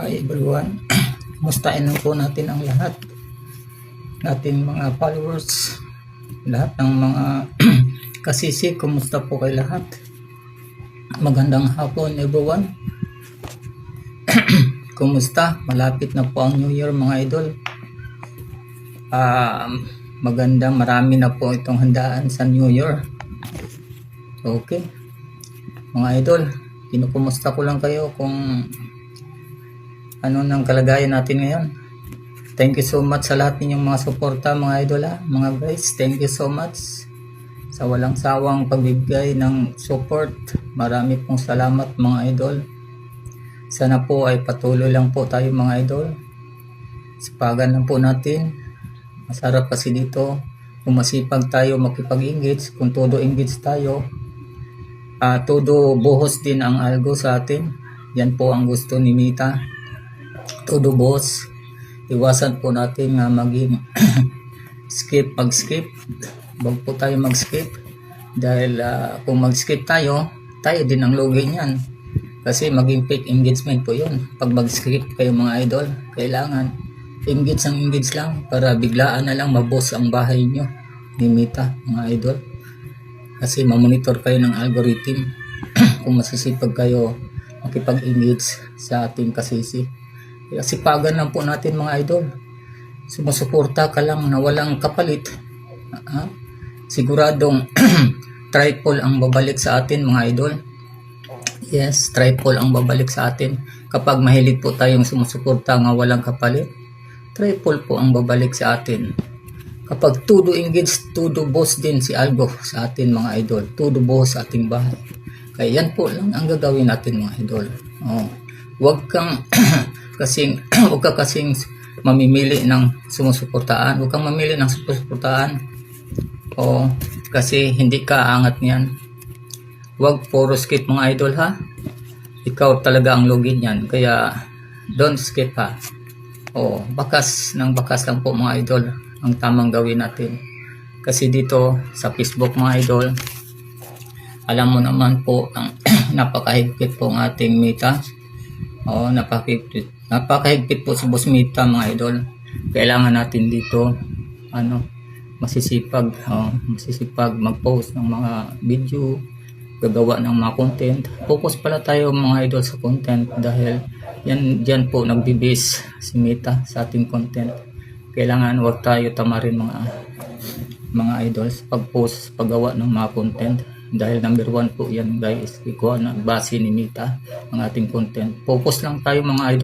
Hi everyone, mustain lang po natin ang lahat nating mga followers, lahat ng mga kasisi. Kumusta po kayo lahat? Magandang hapon everyone. Kumusta? Malapit na po ang New Year mga idol. Marami na po itong handaan sa New Year. Okay mga idol, kinukumusta ko lang kayo kung ano nang kalagayan natin ngayon. Thank you so much sa lahat ninyong mga suporta mga idol mga guys. Thank you so much sa walang sawang pagbibigay ng support. Marami pong salamat mga idol. Sana po ay patuloy lang po tayo mga idol. Sipagan lang po natin. Masarap kasi dito kung masipag tayo makipag-engage. Kung todo engage tayo, todo buhos din ang algo sa atin. Yan po ang gusto ni Mita. Todo boss, iwasan po natin nga maging mag-skip. Huwag po tayo mag-skip dahil kung mag-skip tayo din ang lugi niyan, kasi maging fake engagement po yun. Pag mag-skip kayo mga idol, kailangan engage lang para biglaan na lang maboss ang bahay nyo ni Mita mga idol, kasi mamonitor kayo ng algorithm kung masisipag kayo makipag-engage sa ating kasisi. Sipagan lang po natin mga idol. Sumusuporta ka lang na walang kapalit, siguradong triple ang babalik sa atin mga idol. Yes, triple ang babalik sa atin. Kapag mahilig po tayong sumusuporta nga walang kapalit, triple po ang babalik sa atin. Kapag todo engage, todo boss din si algo sa atin mga idol. Todo boss sa ating bahay. Kaya yan po lang ang gagawin natin mga idol. Huwag ka kasing mamimili ng sumusuportaan. Huwag kang mamili ng sumusuportaan. Kasi hindi ka angat niyan. Huwag puro skip mga idol ha. Ikaw talaga ang login niyan. Kaya don't skip ha. Bakas lang po mga idol ang tamang gawin natin. Kasi dito sa Facebook mga idol, alam mo naman po ang napakahigpit po ang ating Mita. Napakahigpit po si Boss Mita mga idol. Kailangan natin dito masisipag mag-post ng mga video, gagawa ng mga content. Focus pala tayo mga idol sa content dahil yan po nagbibase si Mita sa ating content. Kailangan wag tayo tamarin mga idol sa pag-post, paggawa ng mga content. Dahil number 1 po yan guys, ikuha na base ni Mita ang ating content. Focus lang tayo mga idol.